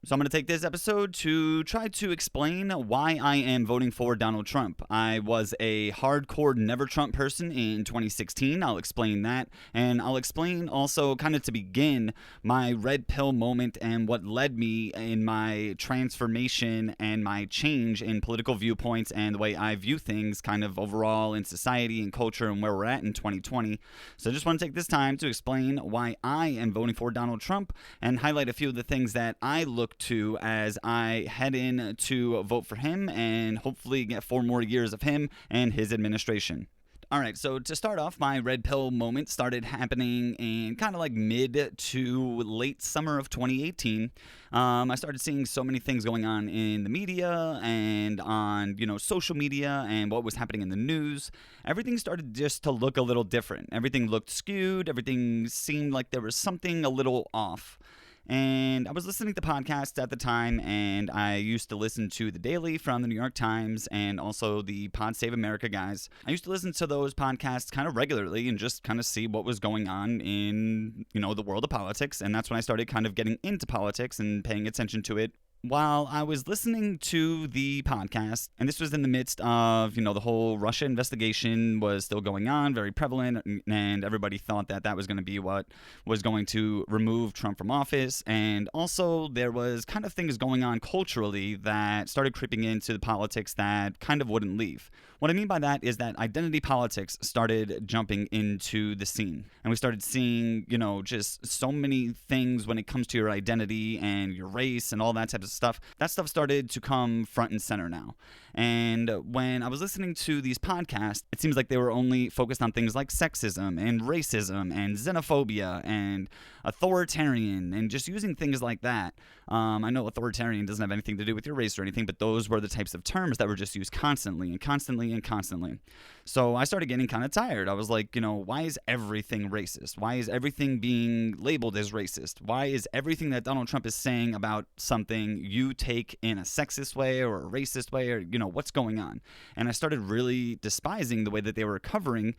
So I'm going to take this episode to try to explain why I am voting for Donald Trump. I was a hardcore Never Trump person in 2016. I'll explain that. And I'll explain also, kind of to begin, my red pill moment and what led me in my transformation and my change in political viewpoints and the way I view things kind of overall in society and culture and where we're at in 2020. So I just want to take this time to explain why I am voting for Donald Trump and highlight a few of the things that I look to as I head in to vote for him and hopefully get 4 more years of him and his administration. All right, so to start off, my red pill moment started happening in kind of like mid to late summer of 2018. I started seeing so many things going on in the media and on, social media and what was happening in the news. Everything started just to look a little different. Everything looked skewed. Everything seemed like there was something a little off. And I was listening to podcasts at the time, and I used to listen to The Daily from the New York Times and also the Pod Save America guys. I used to listen to those podcasts kind of regularly and just kind of see what was going on in, the world of politics. And that's when I started kind of getting into politics and paying attention to it. While I was listening to the podcast, and this was in the midst of, the whole Russia investigation was still going on, very prevalent, and everybody thought that that was going to be what was going to remove Trump from office. And also there was kind of things going on culturally that started creeping into the politics that kind of wouldn't leave. What I mean by that is that identity politics started jumping into the scene. And we started seeing, just so many things when it comes to your identity and your race and all that type of stuff. That stuff started to come front and center now. And when I was listening to these podcasts, it seems like they were only focused on things like sexism and racism and xenophobia and authoritarian and just using things like that. I know authoritarian doesn't have anything to do with your race or anything, but those were the types of terms that were just used constantly and constantly and constantly. So I started getting kind of tired. I was like, why is everything racist? Why is everything being labeled as racist? Why is everything that Donald Trump is saying about something you take in a sexist way or a racist way or, what's going on? And I started really despising the way that they were covering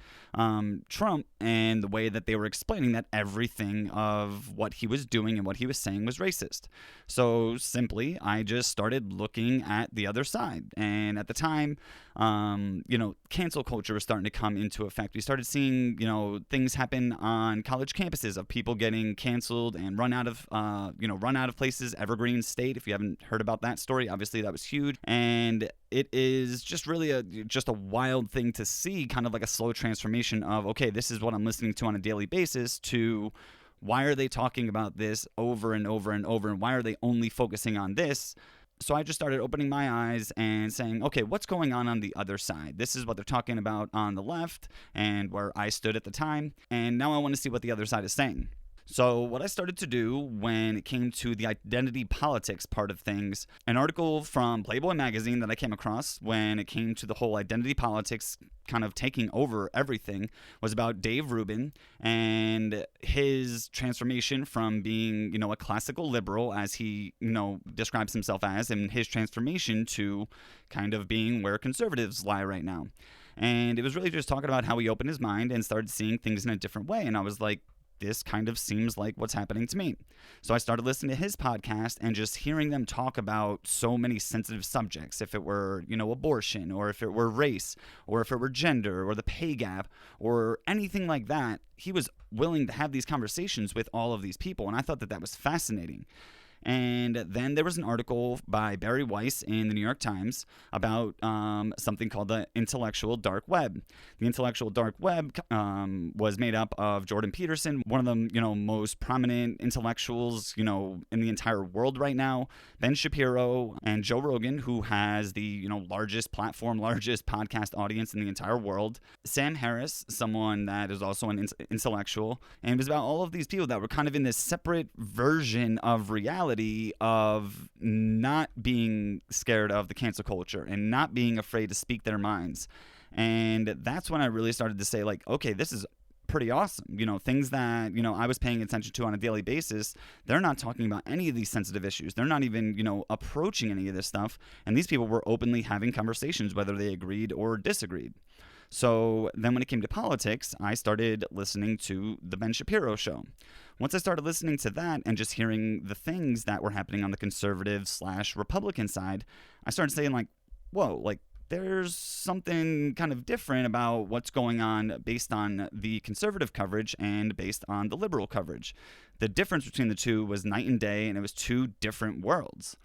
Trump and the way that they were explaining that everything of what he was doing and what he was saying was racist. So simply, I just started looking at the other side. And at the time, cancel culture was starting to come into effect. We started seeing, things happen on college campuses of people getting canceled and run out of places. Evergreen State, if you haven't heard about that story, obviously that was huge. And it is just really just a wild thing to see, kind of like a slow transformation of, okay, this is what I'm listening to on a daily basis, to why are they talking about this over and over and over, and why are they only focusing on this? So I just started opening my eyes and saying, okay, what's going on the other side? This is what they're talking about on the left and where I stood at the time, and now I want to see what the other side is saying. So what I started to do when it came to the identity politics part of things, an article from Playboy magazine that I came across when it came to the whole identity politics kind of taking over everything was about Dave Rubin and his transformation from being, a classical liberal, as he, describes himself as, and his transformation to kind of being where conservatives lie right now. And it was really just talking about how he opened his mind and started seeing things in a different way. And I was like, this kind of seems like what's happening to me. So I started listening to his podcast and just hearing them talk about so many sensitive subjects. If it were, abortion, or if it were race, or if it were gender, or the pay gap, or anything like that, he was willing to have these conversations with all of these people. And I thought that that was fascinating. And then there was an article by Barry Weiss in the New York Times about something called the intellectual dark web. The intellectual dark web was made up of Jordan Peterson, one of the most prominent intellectuals in the entire world right now, Ben Shapiro, and Joe Rogan, who has the largest platform, largest podcast audience in the entire world. Sam Harris, someone that is also an intellectual, and it was about all of these people that were kind of in this separate version of reality of not being scared of the cancel culture and not being afraid to speak their minds. And that's when I really started to say, like, okay, this is pretty awesome. Things that, I was paying attention to on a daily basis, they're not talking about any of these sensitive issues. They're not even, approaching any of this stuff. And these people were openly having conversations, whether they agreed or disagreed. So then when it came to politics, I started listening to The Ben Shapiro Show. Once I started listening to that and just hearing the things that were happening on the conservative/Republican side, I started saying, like, whoa, like, there's something kind of different about what's going on based on the conservative coverage and based on the liberal coverage. The difference between the two was night and day, and it was two different worlds.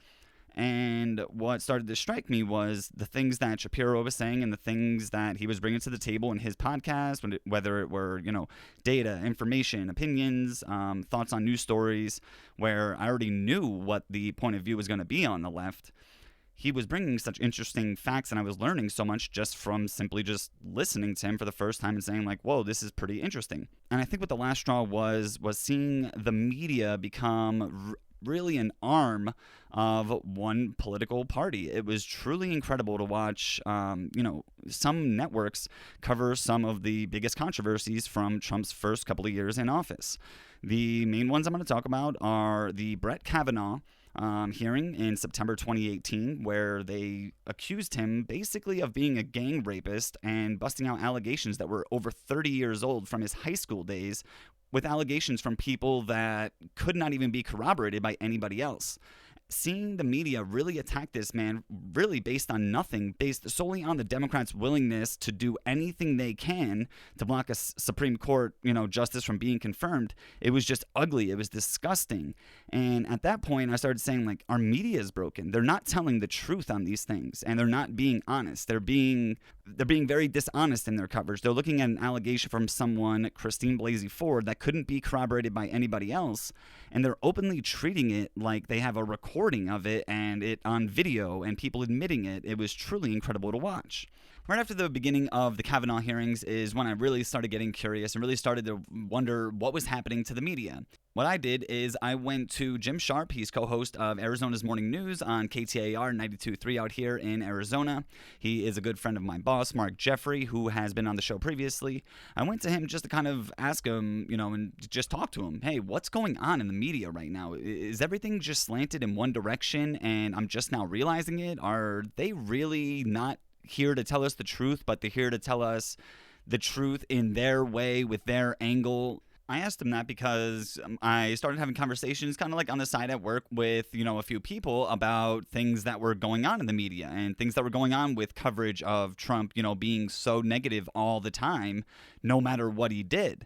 And what started to strike me was the things that Shapiro was saying and the things that he was bringing to the table in his podcast, whether it were, data, information, opinions, thoughts on news stories, where I already knew what the point of view was going to be on the left. He was bringing such interesting facts, and I was learning so much just from simply just listening to him for the first time and saying, like, whoa, this is pretty interesting. And I think what the last straw was seeing the media become really an arm of one political party. It was truly incredible to watch, some networks cover some of the biggest controversies from Trump's first couple of years in office. The main ones I'm going to talk about are the Brett Kavanaugh hearing in September 2018, where they accused him basically of being a gang rapist and busting out allegations that were over 30 years old from his high school days, with allegations from people that could not even be corroborated by anybody else. Seeing the media really attack this man, really based on nothing, based solely on the Democrats' willingness to do anything they can to block a Supreme Court, justice from being confirmed, it was just ugly. It was disgusting. And at that point, I started saying, like, our media is broken. They're not telling the truth on these things, and they're not being honest. They're being very dishonest in their coverage. They're looking at an allegation from someone, Christine Blasey Ford, that couldn't be corroborated by anybody else, and they're openly treating it like they have a recording of it and it on video and people admitting it. It was truly incredible to watch. Right after the beginning of the Kavanaugh hearings is when I really started getting curious and really started to wonder what was happening to the media. What I did is I went to Jim Sharp. He's co-host of Arizona's Morning News on KTAR 92.3 out here in Arizona. He is a good friend of my boss, Mark Jeffrey, who has been on the show previously. I went to him just to kind of ask him, and just talk to him. Hey, what's going on in the media right now? Is everything just slanted in one direction and I'm just now realizing it? Are they really not here to tell us the truth, but they're here to tell us the truth in their way with their angle? I asked him that because I started having conversations kind of like on the side at work with, a few people about things that were going on in the media and things that were going on with coverage of Trump, being so negative all the time, no matter what he did.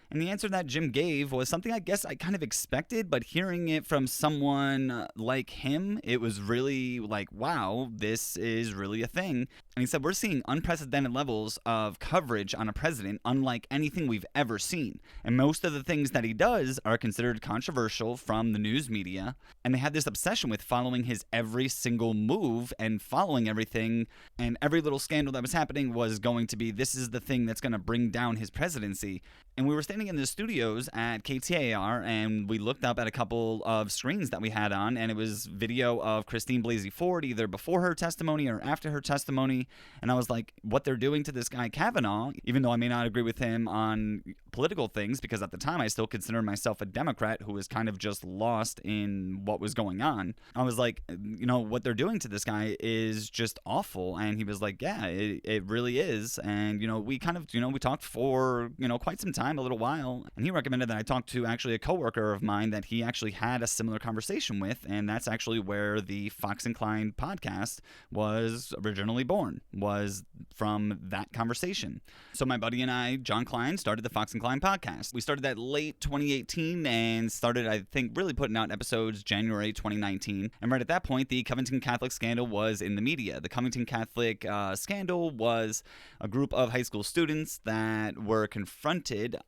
And the answer that Jim gave was something I guess I kind of expected, but hearing it from someone like him, it was really like, wow, this is really a thing. And he said, we're seeing unprecedented levels of coverage on a president unlike anything we've ever seen. And most of the things that he does are considered controversial from the news media. And they had this obsession with following his every single move and following everything. And every little scandal that was happening was going to be, this is the thing that's going to bring down his presidency. And we were standing in the studios at KTAR, and we looked up at a couple of screens that we had on, and it was video of Christine Blasey Ford, either before her testimony or after her testimony. And I was like, what they're doing to this guy Kavanaugh, even though I may not agree with him on political things, because at the time I still considered myself a Democrat who was kind of just lost in what was going on. I was like, what they're doing to this guy is just awful. And he was like, yeah, it really is. And, we kind of, we talked for, quite some time, a little while. And he recommended that I talk to actually a coworker of mine that he actually had a similar conversation with. And that's actually where the Fox and Klein podcast was originally born, was from that conversation. So my buddy and I, John Klein, started the Fox and Klein podcast. We started that late 2018 and started, I think, really putting out episodes January 2019. And right at that point, the Covington Catholic scandal was in the media. The Covington Catholic scandal was a group of high school students that were confronted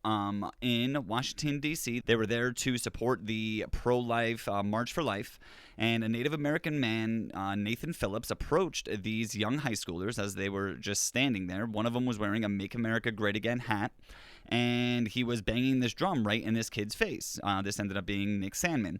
in Washington, D.C. They were there to support the pro-life March for Life. And a Native American man, Nathan Phillips, approached these young high schoolers as they were just standing there. One of them was wearing a Make America Great Again hat, and he was banging this drum right in this kid's face. This ended up being Nick Sandman.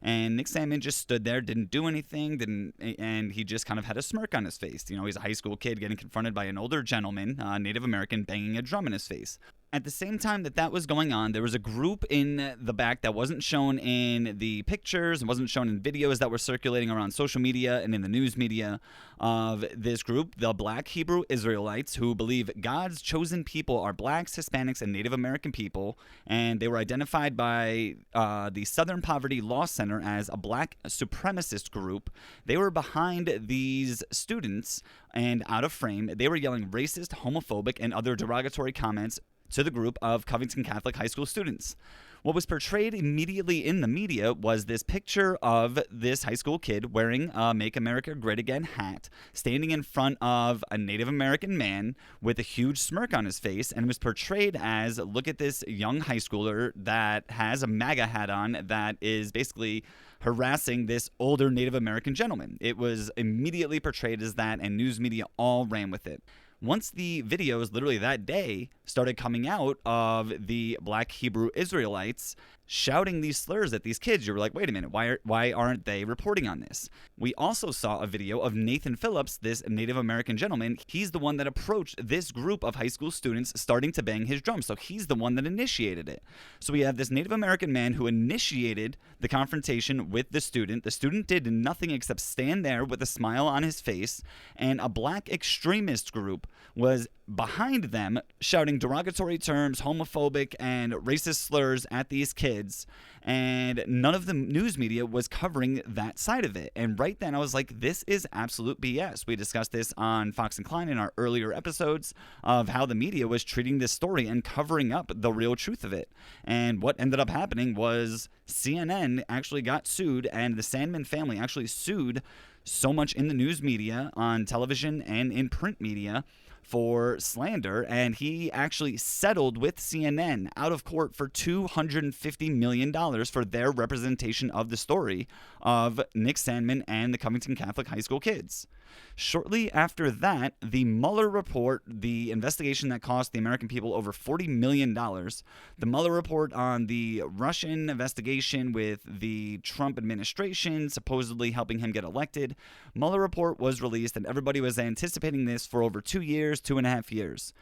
And Nick Sandman just stood there, didn't do anything, and he just kind of had a smirk on his face. He's a high school kid getting confronted by an older gentleman, Native American, banging a drum in his face. At the same time that was going on, there was a group in the back that wasn't shown in the pictures and wasn't shown in videos that were circulating around social media and in the news media of this group, the Black Hebrew Israelites, who believe God's chosen people are blacks, Hispanics, and Native American people, and they were identified by the Southern Poverty Law Center as a black supremacist group. They were behind these students, and out of frame, they were yelling racist, homophobic, and other derogatory comments to the group of Covington Catholic high school students. What was portrayed immediately in the media was this picture of this high school kid wearing a Make America Great Again hat, standing in front of a Native American man with a huge smirk on his face, and was portrayed as, look at this young high schooler that has a MAGA hat on that is basically harassing this older Native American gentleman. It was immediately portrayed as that, and news media all ran with it. Once the videos, literally that day, started coming out of the Black Hebrew Israelites shouting these slurs at these kids, you were like, wait a minute, why aren't they reporting on this? We also saw a video of Nathan Phillips, this Native American gentleman. He's the one that approached this group of high school students starting to bang his drum, so he's the one that initiated it. So we have this Native American man who initiated the confrontation with the student. The student did nothing except stand there with a smile on his face, and a black extremist group was behind them shouting derogatory terms, homophobic and racist slurs at these kids, and none of the news media was covering that side of it. And right then I was like, this is absolute BS. We discussed this on Fox and Klein in our earlier episodes of how the media was treating this story and covering up the real truth of it. And what ended up happening was CNN actually got sued, and the Sandman family actually sued so much in the news media, on television and in print media, for slander, and he actually settled with CNN out of court for $250 million for their representation of the story of Nick Sandman and the Covington Catholic high school kids. Shortly after that, the Mueller report, the investigation that cost the American people over $40 million, the Mueller report on the Russian investigation with the Trump administration supposedly helping him get elected, Mueller report was released, and everybody was anticipating this for over 2 years, 2.5 years.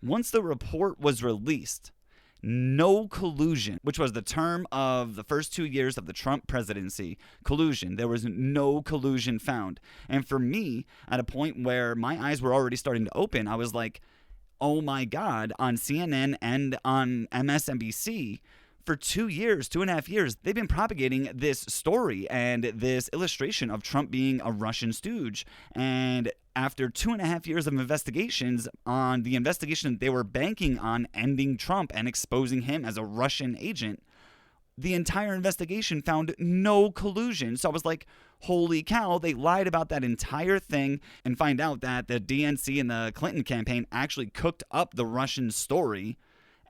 Once the report was released, no collusion, which was the term of the first 2 years of the Trump presidency, collusion. There was no collusion found. And for me, at a point where my eyes were already starting to open, I was like, oh my God, on CNN and on MSNBC, for 2 years, 2.5 years, they've been propagating this story and this illustration of Trump being a Russian stooge. And after 2.5 years of investigations on the investigation they were banking on ending Trump and exposing him as a Russian agent, the entire investigation found no collusion. So I was like, holy cow, they lied about that entire thing, and find out that the DNC and the Clinton campaign actually cooked up the Russian story.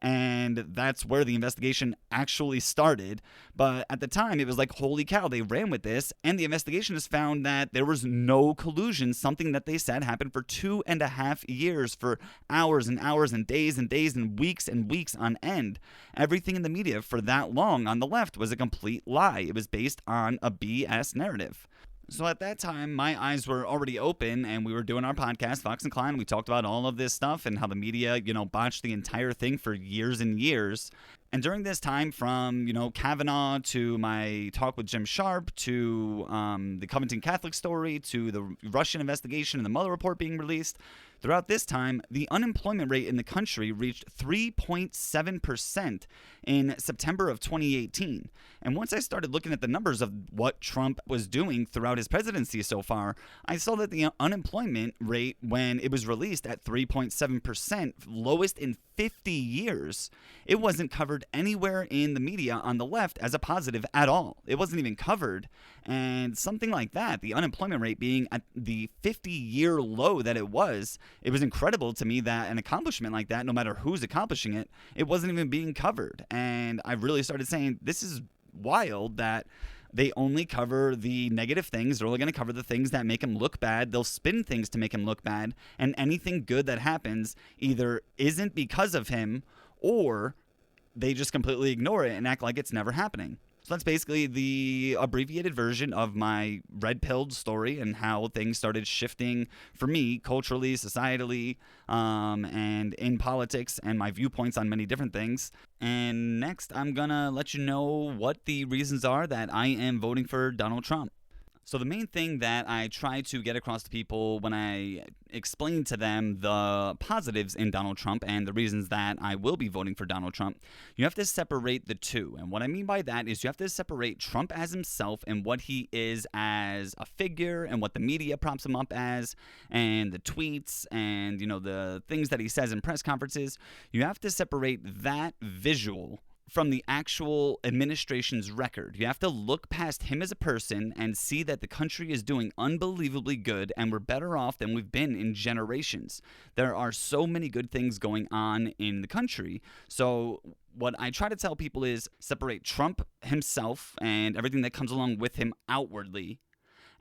And that's where the investigation actually started. But at the time, it was like, holy cow, they ran with this. And the investigation has found that there was no collusion, something that they said happened for 2.5 years, for hours and hours and days and weeks on end. Everything in the media for that long on the left was a complete lie. It was based on a BS narrative. So at that time, my eyes were already open, and we were doing our podcast, Fox and Klein. We talked about all of this stuff and how the media, botched the entire thing for years and years. And during this time, from, Kavanaugh to my talk with Jim Sharp to the Covington Catholic story to the Russian investigation and the Mueller report being released, throughout this time, the unemployment rate in the country reached 3.7% in September of 2018. And once I started looking at the numbers of what Trump was doing throughout his presidency so far, I saw that the unemployment rate, when it was released at 3.7%, lowest in 50 years, it wasn't covered anywhere in the media on the left as a positive at all. It wasn't even covered. And something like that, the unemployment rate being at the 50-year low that it was incredible to me that an accomplishment like that, no matter who's accomplishing it, it wasn't even being covered. And I really started saying, this is wild that they only cover the negative things. They're only going to cover the things that make him look bad. They'll spin things to make him look bad. And anything good that happens either isn't because of him, or they just completely ignore it and act like it's never happening. So that's basically the abbreviated version of my red-pilled story and how things started shifting for me culturally, societally, and in politics, and my viewpoints on many different things. And next, I'm gonna let you know what the reasons are that I am voting for Donald Trump. So the main thing that I try to get across to people when I explain to them the positives in Donald Trump and the reasons that I will be voting for Donald Trump, you have to separate the two. And what I mean by that is you have to separate Trump as himself and what he is as a figure and what the media props him up as, and the tweets and, the things that he says in press conferences. You have to separate that visual from the actual administration's record. You have to look past him as a person and see that the country is doing unbelievably good and we're better off than we've been in generations. There are so many good things going on in the country. So what I try to tell people is separate Trump himself and everything that comes along with him outwardly.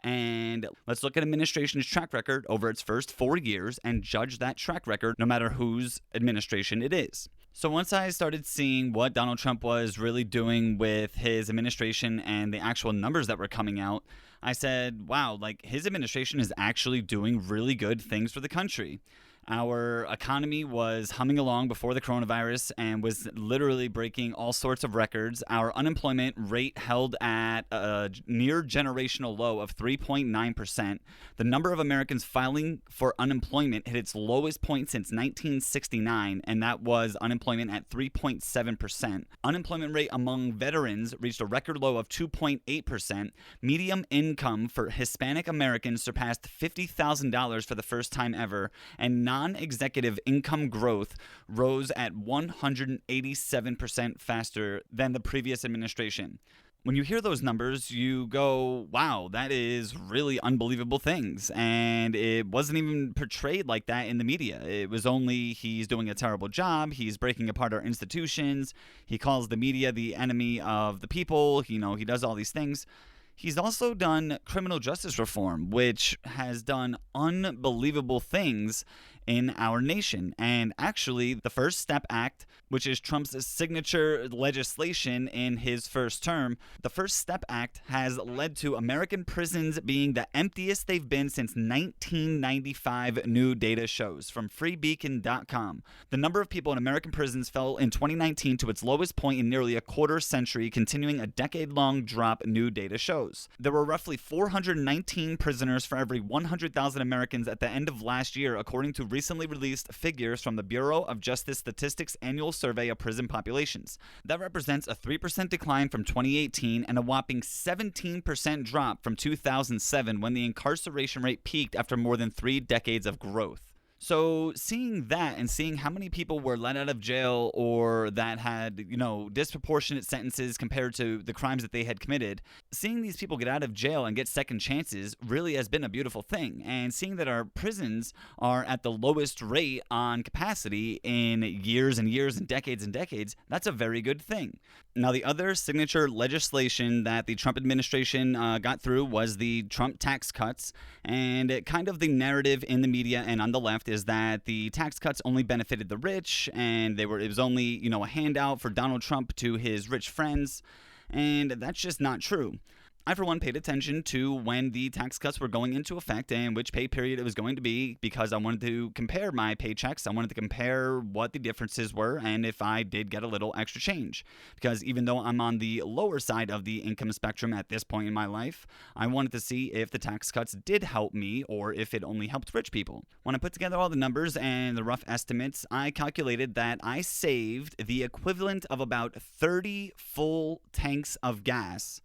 And let's look at administration's track record over its first 4 years and judge that track record no matter whose administration it is. So once I started seeing what Donald Trump was really doing with his administration and the actual numbers that were coming out, I said, wow, his administration is actually doing really good things for the country. Our economy was humming along before the coronavirus and was literally breaking all sorts of records. Our unemployment rate held at a near generational low of 3.9%. The number of Americans filing for unemployment hit its lowest point since 1969, and that was unemployment at 3.7%. Unemployment rate among veterans reached a record low of 2.8%. Median income for Hispanic Americans surpassed $50,000 for the first time ever, and non-executive income growth rose at 187% faster than the previous administration. When you hear those numbers, you go, wow, that is really unbelievable things. And it wasn't even portrayed like that in the media. It was only he's doing a terrible job. He's breaking apart our institutions. He calls the media the enemy of the people. He does all these things. He's also done criminal justice reform, which has done unbelievable things in our nation. And actually, the First Step Act, which is Trump's signature legislation in his first term, the First Step Act has led to American prisons being the emptiest they've been since 1995, new data shows from freebeacon.com. The number of people in American prisons fell in 2019 to its lowest point in nearly a quarter century, continuing a decade-long drop, new data shows. There were roughly 419 prisoners for every 100,000 Americans at the end of last year, according to recently released figures from the Bureau of Justice Statistics annual survey of prison populations. That represents a 3% decline from 2018 and a whopping 17% drop from 2007, when the incarceration rate peaked after more than 3 decades of growth. So seeing that and seeing how many people were let out of jail or that had, disproportionate sentences compared to the crimes that they had committed, seeing these people get out of jail and get second chances really has been a beautiful thing. And seeing that our prisons are at the lowest rate on capacity in years and years and decades, that's a very good thing. Now, the other signature legislation that the Trump administration got through was the Trump tax cuts. And kind of the narrative in the media and on the left is that the tax cuts only benefited the rich, and it was only, a handout for Donald Trump to his rich friends. And that's just not true. I, for one, paid attention to when the tax cuts were going into effect and which pay period it was going to be, because I wanted to compare my paychecks. I wanted to compare what the differences were and if I did get a little extra change. Because even though I'm on the lower side of the income spectrum at this point in my life, I wanted to see if the tax cuts did help me or if it only helped rich people. When I put together all the numbers and the rough estimates, I calculated that I saved the equivalent of about 30 full tanks of gas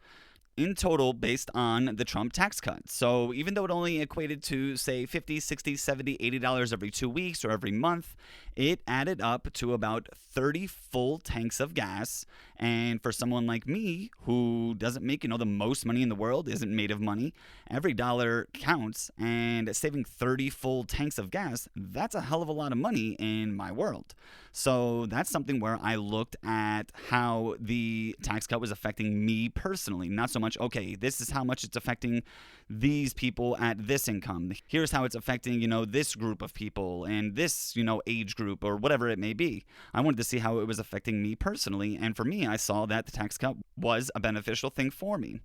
in total based on the Trump tax cut. So even though it only equated to, say, $50, $60, $70, $80 every 2 weeks or every month, it added up to about 30 full tanks of gas. And for someone like me who doesn't make, the most money in the world, isn't made of money, every dollar counts. And saving 30 full tanks of gas, that's a hell of a lot of money in my world. So that's something where I looked at how the tax cut was affecting me personally. Not so much, okay, this is how much it's affecting these people at this income. Here's how it's affecting, this group of people and this, age group or whatever it may be. I wanted to see how it was affecting me personally. And for me, I saw that the tax cut was a beneficial thing for me.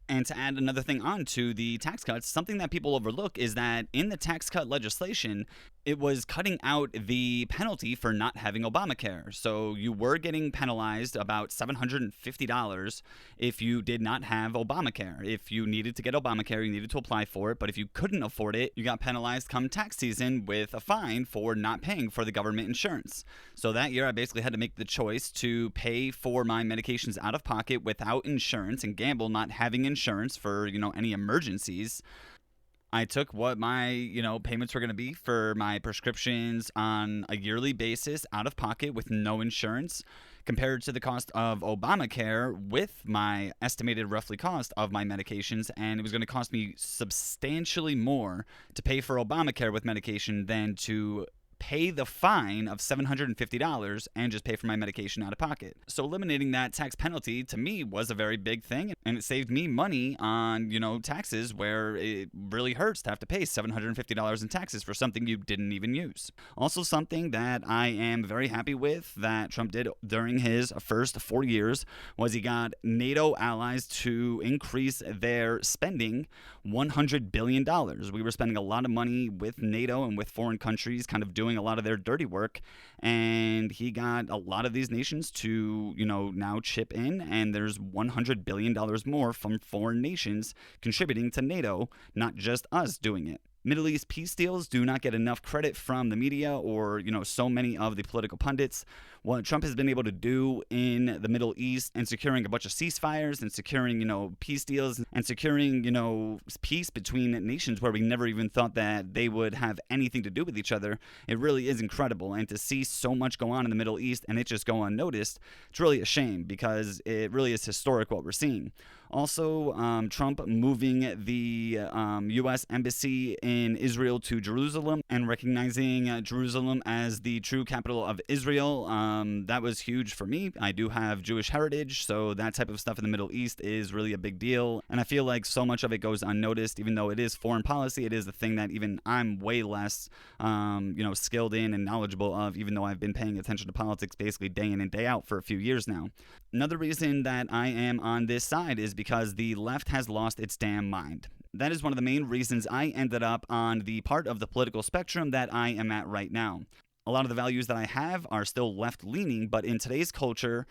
And to add another thing on to the tax cuts, something that people overlook is that in the tax cut legislation, it was cutting out the penalty for not having Obamacare. So you were getting penalized about $750 if you did not have Obamacare. If you needed to get Obamacare, you needed to apply for it. But if you couldn't afford it, you got penalized come tax season with a fine for not paying for the government insurance. So that year, I basically had to make the choice to pay for my medications out of pocket without insurance and gamble not having insurance for, any emergencies. I took what my, payments were going to be for my prescriptions on a yearly basis out of pocket with no insurance compared to the cost of Obamacare with my estimated roughly cost of my medications. And it was going to cost me substantially more to pay for Obamacare with medication than to pay the fine of $750 and just pay for my medication out of pocket. So eliminating that tax penalty to me was a very big thing, and it saved me money on, taxes where it really hurts to have to pay $750 in taxes for something you didn't even use. Also, something that I am very happy with that Trump did during his first 4 years was he got NATO allies to increase their spending $100 billion. We were spending a lot of money with NATO and with foreign countries kind of doing a lot of their dirty work, and he got a lot of these nations to, now chip in, and there's $100 billion more from foreign nations contributing to NATO, not just us doing it. Middle East peace deals do not get enough credit from the media or, so many of the political pundits. What Trump has been able to do in the Middle East and securing a bunch of ceasefires and securing, peace deals and securing, peace between nations where we never even thought that they would have anything to do with each other, it really is incredible. And to see so much go on in the Middle East and it just go unnoticed, it's really a shame because it really is historic what we're seeing. Also, Trump moving the U.S. embassy in Israel to Jerusalem and recognizing Jerusalem as the true capital of Israel. That was huge for me. I do have Jewish heritage, so that type of stuff in the Middle East is really a big deal. And I feel like so much of it goes unnoticed, even though it is foreign policy. It is the thing that even I'm way less, skilled in and knowledgeable of, even though I've been paying attention to politics basically day in and day out for a few years now. Another reason that I am on this side is because the left has lost its damn mind. That is one of the main reasons I ended up on the part of the political spectrum that I am at right now. A lot of the values that I have are still left-leaning, but in today's culture,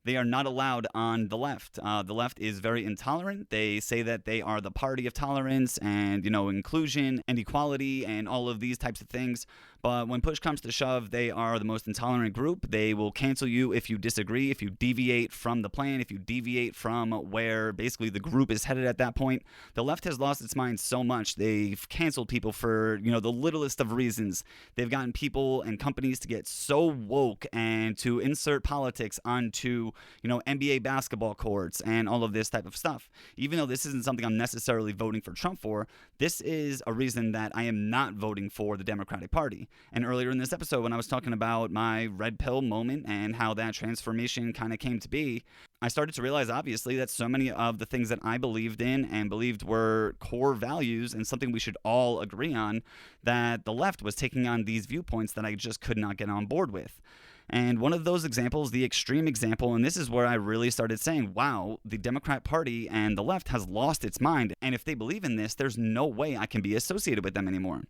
they are not allowed on the left. The left is very intolerant. They say that they are the party of tolerance and, inclusion and equality and all of these types of things. But when push comes to shove, they are the most intolerant group. They will cancel you if you disagree, if you deviate from the plan, if you deviate from where basically the group is headed at that point. The left has lost its mind so much. They've canceled people for, the littlest of reasons. They've gotten people and companies to get so woke and to insert politics onto, NBA basketball courts and all of this type of stuff. Even though this isn't something I'm necessarily voting for Trump for, this is a reason that I am not voting for the Democratic Party. And earlier in this episode, when I was talking about my red pill moment and how that transformation kind of came to be, I started to realize, obviously, that so many of the things that I believed in and believed were core values and something we should all agree on, that the left was taking on these viewpoints that I just could not get on board with. And one of those examples, the extreme example, and this is where I really started saying, wow, the Democrat Party and the left has lost its mind. And if they believe in this, there's no way I can be associated with them anymore.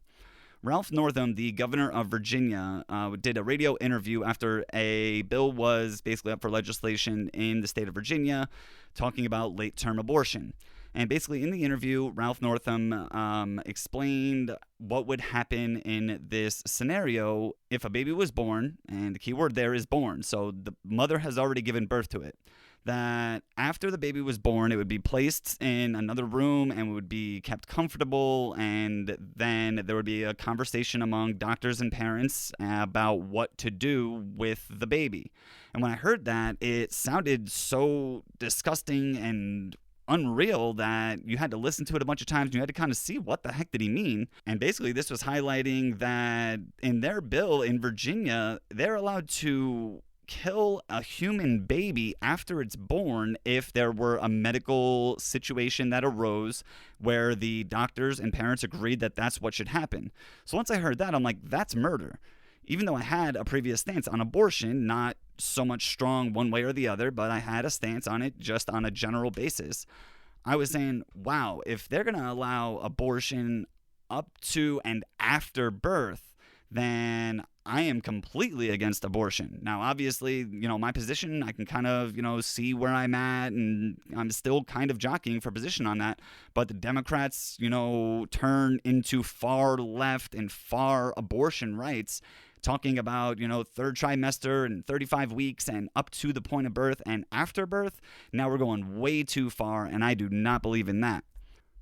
Ralph Northam, the governor of Virginia, did a radio interview after a bill was basically up for legislation in the state of Virginia talking about late-term abortion. And basically in the interview, Ralph Northam explained what would happen in this scenario if a baby was born, and the key word there is born, so the mother has already given birth to it. That after the baby was born, it would be placed in another room and would be kept comfortable, and then there would be a conversation among doctors and parents about what to do with the baby. And when I heard that, it sounded so disgusting and unreal that you had to listen to it a bunch of times and you had to kind of see what the heck did he mean. And basically this was highlighting that in their bill in Virginia, they're allowed to kill a human baby after it's born if there were a medical situation that arose where the doctors and parents agreed that that's what should happen. So once I heard that, I'm like, that's murder. Even though I had a previous stance on abortion, not so much strong one way or the other, but I had a stance on it just on a general basis. I was saying, wow, if they're going to allow abortion up to and after birth, then I am completely against abortion. Now, obviously, my position, I can kind of, see where I'm at, and I'm still kind of jockeying for position on that. But the Democrats, turn into far left and far abortion rights, talking about, third trimester and 35 weeks and up to the point of birth and after birth. Now we're going way too far, and I do not believe in that.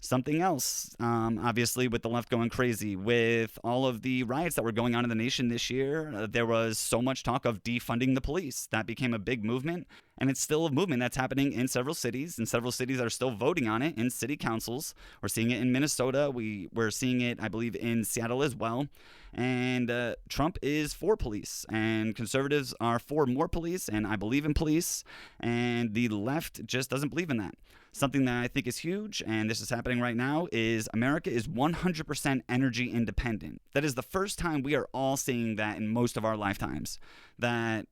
Something else, obviously, with the left going crazy, with all of the riots that were going on in the nation this year, there was so much talk of defunding the police. That became a big movement, and it's still a movement that's happening in several cities, and several cities are still voting on it in city councils. We're seeing it in Minnesota. We're seeing it, I believe, in Seattle as well. And Trump is for police, and conservatives are for more police, and I believe in police, and the left just doesn't believe in that. Something that I think is huge, and this is happening right now, is America is 100% energy independent. That is the first time we are all seeing that in most of our lifetimes, that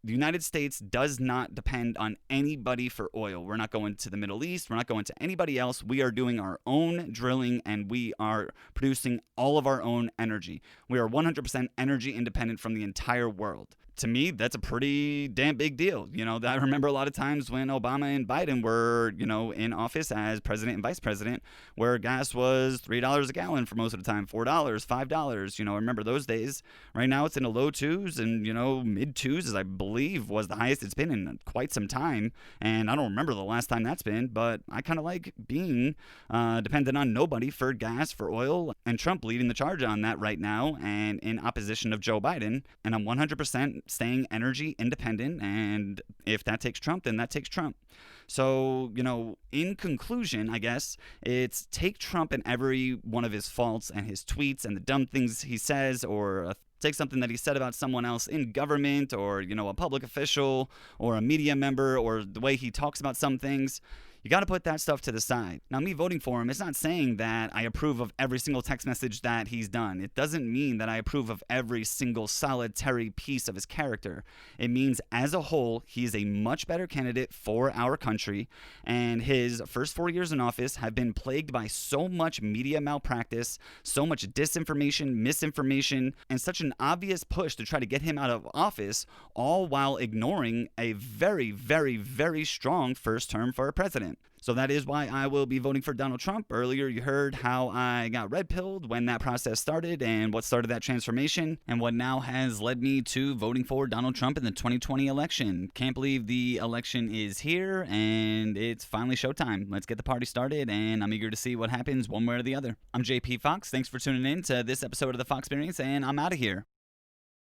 the United States does not depend on anybody for oil. We're not going to the Middle East. We're not going to anybody else. We are doing our own drilling, and we are producing all of our own energy. We are 100% energy independent from the entire world. To me, that's a pretty damn big deal. I remember a lot of times when Obama and Biden were, in office as president and vice president, where gas was $3 a gallon for most of the time, $4, $5. I remember those days. Right now, it's in the low twos and, mid twos, as I believe was the highest it's been in quite some time. And I don't remember the last time that's been, but I kind of like being dependent on nobody for gas, for oil, and Trump leading the charge on that right now, and in opposition of Joe Biden. And I'm 100% staying energy independent, and if that takes Trump, then that takes Trump. So, in conclusion, I guess, it's take Trump and every one of his faults and his tweets and the dumb things he says, or take something that he said about someone else in government, or, a public official, or a media member, or the way he talks about some things. You got to put that stuff to the side. Now, me voting for him, it's not saying that I approve of every single text message that he's done. It doesn't mean that I approve of every single solitary piece of his character. It means, as a whole, he's a much better candidate for our country, and his first 4 years in office have been plagued by so much media malpractice, so much disinformation, misinformation, and such an obvious push to try to get him out of office, all while ignoring a very, very, very strong first term for a president. So that is why I will be voting for Donald Trump. Earlier, you heard how I got red-pilled when that process started and what started that transformation, and what now has led me to voting for Donald Trump in the 2020 election. Can't believe the election is here, and it's finally showtime. Let's get the party started, and I'm eager to see what happens one way or the other. I'm JP Fox. Thanks for tuning in to this episode of The Fox Experience, and I'm out of here.